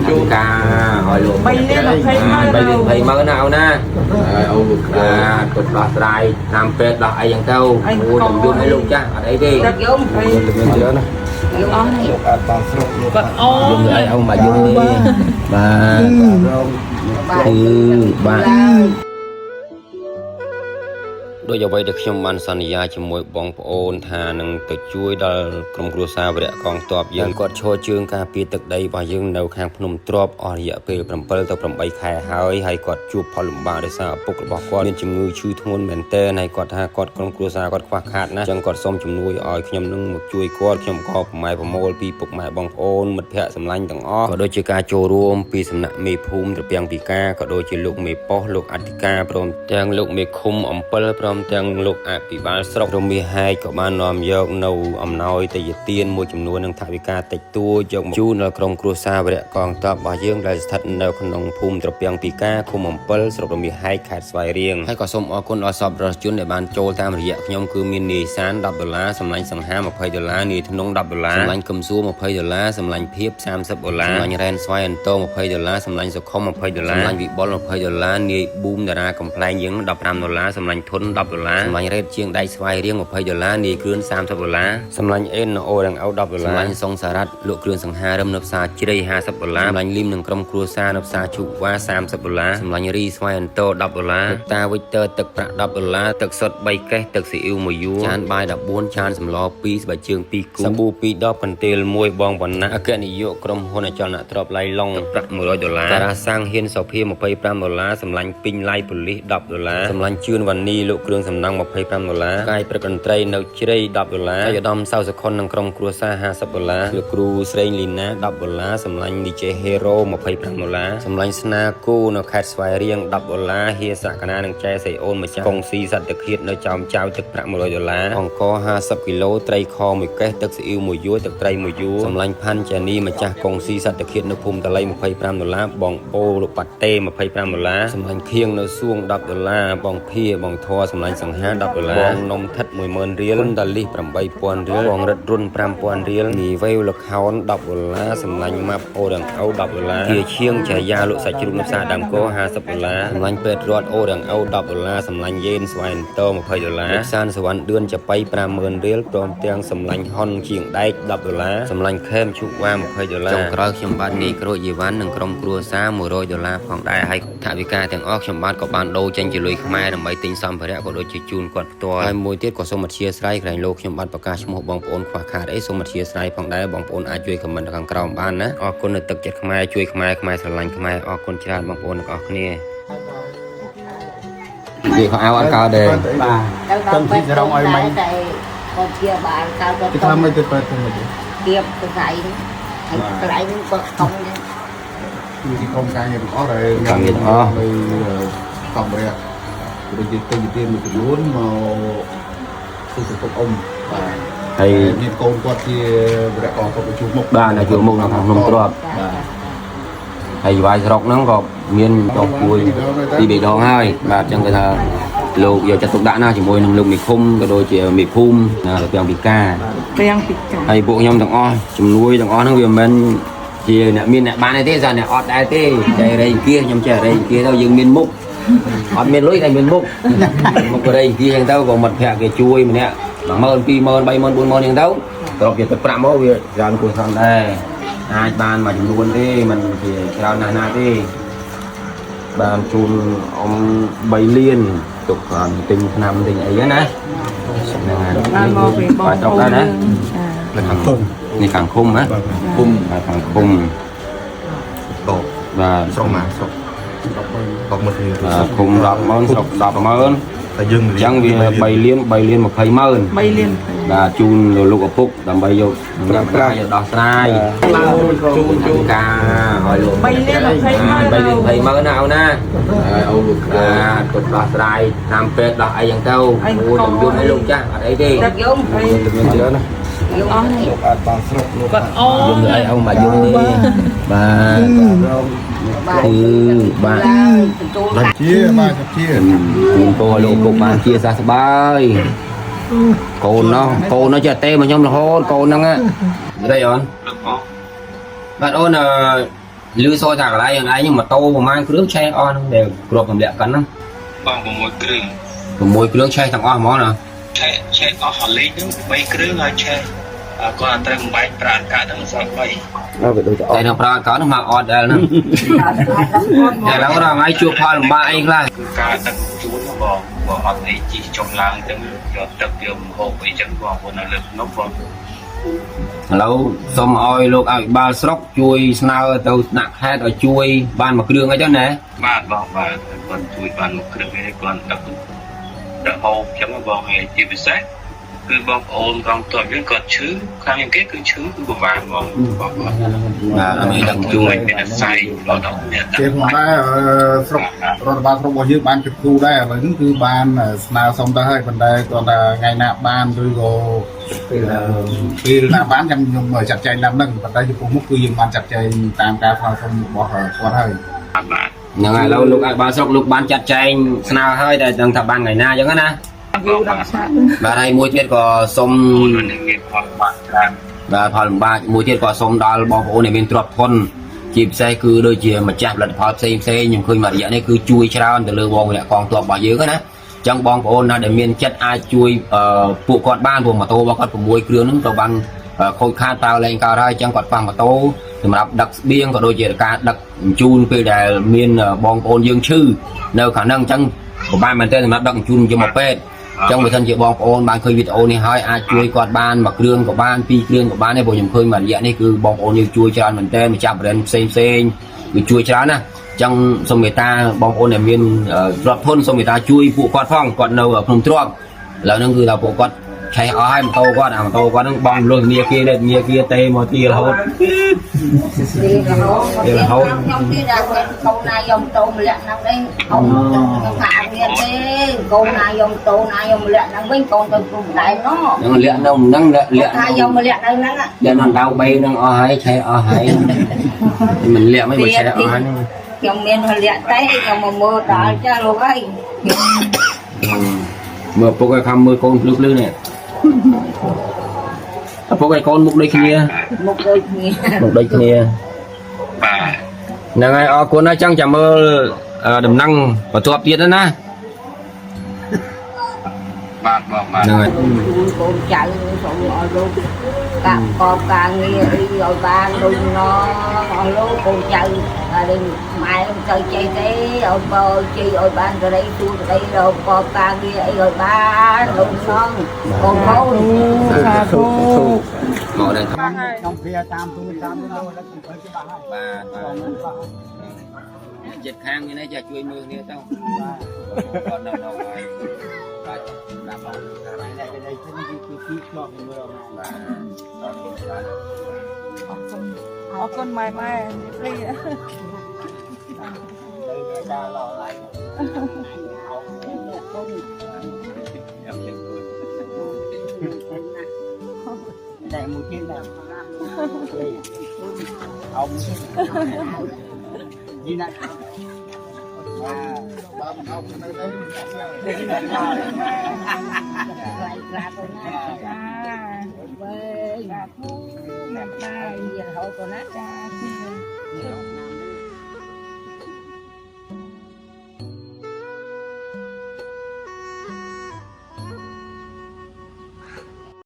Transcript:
chung ca hỏi luôn bay lên thầy mơ nào na tụt đọt dài làm pet đọt ai chẳng đâu mua đồng dung hay luôn chắc ở đây đi dùng ai ông mà dùng đi bàដោយអ្វីដែលខ្ញុំបានសន្យាជាមួយបងប្អូនថានឹងទៅជួយដល់ក្រុមគ្រួសារវរៈកងទ័ពយើងគាត់ឈរជើងការពារទឹកដីរបស់យើងនៅខាងភ្នំទ្របអស់រយៈពេល7ទៅ8ខែហើយគាត់ជួបផលលំបាកដោយសារឪពុករបស់គាត់មានជំងឺឈឺធ្ងន់មែនទែនហើយគាត់ថាគាត់ក្រុមគ្រួសារគាត់ខ្វះខាតណាស់អញ្ចឹងគាត់សូមជំនួយឲ្យខ្ញុំនឹងមកជួយគាត់ខ្ញុំក៏ប្រម៉ែប្រមូលពីពុកម៉ែបងប្អូនមិត្តភ័ក្តិសម្លាញ់ទាំងអស់ក៏ដូចជាការចូលរួមពីសំណាក់មេភូមិត្រពាំងពីការក៏ដូចជាលោកមេប៉ុស្តិ៍លោកអធិការព្រមទាំងលោកមេឃុំអំពិលព្រមទាំងលោកអភិបាលស្រុករមាសហែកក៏បាននាំយកនៅអំណោយទេយ្យទានមួយចំនួននឹងថវិកាតិចតួចយកមកជូនដល់ក្រុមគ្រួសារវរៈកងទ័ពរបស់យើងដែលស្ថិតនៅក្នុងភូមិត្រពាំងពីការឃុំអំពិលស្រុករមាសហែកខេត្តស្វាយរៀងហើយក៏សូមអរគុណដល់សប្បុរសជនដែលបានចូលតាមរយៈខ្ញុំគឺមាននាយសាន$10សម្លាញ់សង្ហា$20នាយធ្នង់$សម្លាញ់កឹមសួរ$20សម្លាញ់ភៀប$30សម្លាញ់រ៉ែនស្វាយអន្ត$20សម្លាញ់សុខុម$20សម្លាញ់វិបុល$20នាយប៊ូមតារាកំប្លែងយើង$15សម្លាញ់ធុន$10សម្លាញ់រ៉េតជាងដៃស្វាយរៀង$20នាយគ្រឿន$30សម្លាញ់អេនអូរ៉ាំងអូ$សម្លាញ់សុងសារ៉ាត់លក់គ្រឿងសង្ហារឹមនៅផ្សារជ្រៃ$50សម្លាញ់លីមនឹងក្រុមគ្រួសារនៅផ្សារជូវ៉ា$30សម្លាញ់រីស្វាយអន្ត$10តាវិចទ័រទឹកប្រាក់$ទឹកសុទ្ធ3កេសទឹកស៊ីអ៊ីវ1យួរចានបាយ14ចានសម្ល2ស្បែកជើង2គូសាប៊ូ2ដបកន្ទេល1បងវណ្ណៈអគ្គនាយកក្រុមហ៊ុនអចលនទ្រព្យឡៃឡុងប្រាក់$100តារាសាំងហ៊ានសុភា$25សម្លាញ់ពីងឡៃប៉ូលីស$10សម្លាញ់ជឿនវ៉ានីលោកគ្រឿងសំណង់$25កាយព្រឹកតន្ត្រីនៅជ្រៃ$ហើយឧត្តមសៅសុខុននិងក្រុមគ្រួសារ$50លោកគ្រូស្រេងលីណា$សម្លាញ់ DJ Hero $25សម្លាញ់ស្នាគូនៅខេត្តស្វាយរៀង$ហៀសក្តានិងចែសៃអូនម្ចាស់កុងស៊ីសត្វទឹកឃាតនៅចោមចៅទឹកប្រាក់$100អង្គ50គីឡូត្រីខ1កេសទឹកស៊ីអ៊ីវ1យួរទឹកត្រី1យួរសម្លាញ់ផាន់ចានីម្ចាស់កុងស៊ីសត្វទឹកឃាតនៅភូមិតលៃ$25បងបូលោកប៉ាតេ$25សម្លាញ់ខៀងនៅសួង$បងភៀបងធေါ်សម្លាញ់សង្ហា$បងនំថិត10000រៀលដាលីស8000រៀលបងរឹតរុន5000រៀលនីវេវលខោន$សម្លាញ់ម៉ាប់អូរ៉ាំងអូ$ជាឈៀងចាយាលក់សាច់ជ្រូកនៅផ្សារដើមកោ$50សម្លាញ់ពេទ្យរត់អូរ៉ាំងអូ$សម្លាញ់យេនស្វែងត$20សានសវណ្ណឌឿនចាប៉ៃ50000រៀលព្រមទាំងសម្លាញ់ហុនជាងដែក$សម្លាញ់ខេមជូវ៉ា$20ចុងក្រោយខ្ញុំបាទនាយក្រូចយីវ៉ាន់និងក្រុមគ្រួសារ$100ផងដែរហើយថវិកាទាំងអស់ខ្ញុំបាទក៏បានដូរចេញជាលុយខ្មែរដើម្បីទិញសម្ភារៈក៏ដូចជាជូនគាត់ផ្ទាល់ហើយមួយទៀតក៏សូមអធិស្ឋានក្រែងលោកខ្ញុំបាទប្រកាសឈ្មោះបងប្អូនខ្វះខាតអីសូមអធិស្ឋានផងដែរបងប្អូនអាចជួយខមមិនខាងក្រោមបានណាអរគុណនៅទឹកចិត្តខ្មែរជួយខ្មែរស្រឡាញ់ខ្មែរអរគុណច្រើនបងប្អូនទាំងអស់គ្នានិយាយខោអាវអត់កោដែរបាទទៅទីរងឲ្យមិនតែគាត់ជាបានកោគាត់ធ្វើមិនទៅទៅទៀតទៅស្អីហើយកន្លែងហ្នឹងគាត់ខំហ្នឹងទីក្រុមការងារទាំងអស់ដែលញ៉ាំទាំងអស់នៅតំរះដូចជាទៅទីមួយចំនួនមកសុខទុក្ខអ៊ំបាទហើយមានកូនគាត់ជាវរៈកងគាត់ជួបមុខបាទជួបមុខនៅក្នុងភ្នំទ្របហើយវាយស្រុកហ្នឹងក៏មានចោះពួយពីបេដងហើយបាទអញ្ចឹងគេថាលោកយកចិត្តទុកដាក់ណាជាមួយនឹងលោកមេឃុំក៏ដូចជាមេភូមិត្រពាំងពីការហើយពួកខ្ញុំទាំងអស់ជំនួយទាំងអស់ហ្នឹងវាមិនមែនជាអ្នកមានអ្នកបានទេស្អាអ្នកអត់ដែរទេតែរែងគៀខ្ញុំចេះរែងគៀទៅយើងមានមុខអត់មានលុយតែមានមុខមុខរែងគៀអញ្ចឹងទៅក៏មិត្តភក្តិគេជួយម្នាក់10000 20000 30000 40000អញ្ចឹងទៅគ្របជាទឹកប្រាក់មកវាច្រើនគួរសមដែរអាចបានមួយចំនួនទេมันជាច្រើនណាស់ណាទេបានជូនអ៊ំ3លានទុកគាត់ទិញឆ្នាំទិញអីណាហ្នឹងហើយបានមកពីបងប្អូនណាខាងឃុំនេះខាងឃុំណាឃុំខាងឃុំតបបាទស្រុកណាស្រុក100000ឃុំ100000ស្រុក100000តែយើងអញ្ចឹងវា3លាន20000 3លានបាទជូនលោកឪពុកដើម្បីយកប្រើប្រាស់យកដោះស្រាយជូនការឲ្យលោក3លាន20000ណាអូនណាអូលោកទុកដោះស្រាយតាមពេទ្យដោះអីចឹងទៅមួយចំនួនឲ្យលោកចាស់អត់អីទេយកមានច្រើនណាយកអស់នេះបាទបានស្រុកលោកគាត់អូយំឲ្យông màយំđiបាទគឺបាទបាទជាបាទជាគូនពោលោកពុកបានជាសះស្បើយកូននោះចេះទេមកខ្ញុំរហូតកូនហ្នឹងទេអូនបាទអូន lư soi thằng lại anh ấy nhưng mà tô mà mang cái nước che on đều gộp làm lẹ cắn lắm bằng một môi kêu mùi cái nước che thằng on món nào che ở họ lấy nước bay kêu hơi che còn anh ta bay tràn cả đằng sau bay đây nó ra có nó mà on đây nữa để lâu rồi mấy chua pha làm ba anh lại cả đằng chú nó bò họ lấy chỉ trong làng từng giờ tập giờ hồ bị chẳng bò của nó lực nó bò lâu xong oi lúc ai ba sốc chui snao tàu nặng hai ở chui ban một cái đường ấy chứ nè bạn còn chui bạn một cái này còn đập hồ chẳng bò hay chỉ bị xét cứ bò ôn còn tuổi cái còn chứ khang những cái cứ chứ cứ vàng bò mình đặt chui chui mình say ở đó Chị không đã rồi ba không bao nhiêu ban trực thu đây là những cứ ban nào xong ta hơi phần đây còn là ngày nạp ban rồi rồi khi nạp bán trong dùng mời chặt chay làm nâng phần đây thì cũng mức cư dân ban chặt chay tam ca phao không bỏ hở qua hơi nhưng ngày lâu lúc ai ba sốc lúc ban chặt chay snao hơi để đằng thập ban ngày na chẳng á và đây mua tiết có sông và phần ba mua tiết có sông đào bò bố này bên trọt thôn chìm xe cứ đôi chìa mà chạm lật pháo xe nhưng khi mà vậy này cứ chui trao từ lừa bong lại còn tuột vào dướiนะtrong bong của ôn là để miền chất ai chui phụ con ban vùng mà tô bao con của muối kêu nó tàu ban khôi khan tao lên cao ra trong quạt phẳng mà tô thì mà đặt biên có đôi chìa cả đặt chun về để miền bong ôn dương chư nơi khả năng trong của ban mình tên là đặt chun cho một pet trong một thân chị bong ôn ban khơi video này hỏi ai chui quạt ban mặc lương của ban pi lương của ban này bộ nhầm khơi mà vậy này cứ bong ôn như chui cho mình tên mình chạm đến xem cứ chui cho nè trong sông người ta bong ôn này miền rọt thôn sông người ta chui phụ quạt phong quạt nâu ở phồng truong là nó cứ là phụ quạt chạy ở hai một tô quạt nào một tô quạt nó bong luôn nia kia lên nia kia tê một tia là hốt là hốt câu này dòng tôm lẹ nằm đây không thả miền đi câu này dòng tôm này dòng lẹ nằm bên con tôi cùng lại nó lẹ nông năng lẹ hai dòng mà lẹ đây nắng lẹ nông đau bay năng ở hai chạy ở hai mình lẹ mấy buổi chạy ở hai dòng miền hơi lẹ tay dòng mà mưa đỏ cho luôn ấy mưa phố cái khăm mưa con lư này phố cái con mục đây kia một đây kia là ngày cô nói chăng chả mơ đầm năng và chụp tiền đó na bạn con chạy xong rồi luôn cả con càng đi rồi ba luôn nó luôn con chạy đi mai chơi chơi thế rồi bơ chi rồi ban rồi đây tôi đây rồi con càng đi rồi ba luôn nó con phố ngồi đây trong kia tam tôi đâu là cũng phải cái ba chết khang như này cho chui mưa như tao còn đâu đâu rồi làm bảo này cái đây cái cho mình mưa mà con mai đi đây một chiếc nào ông gì này ba mình ông nơi đây ra tôi nè thu mẹ ba giờ thôi tôi nát ra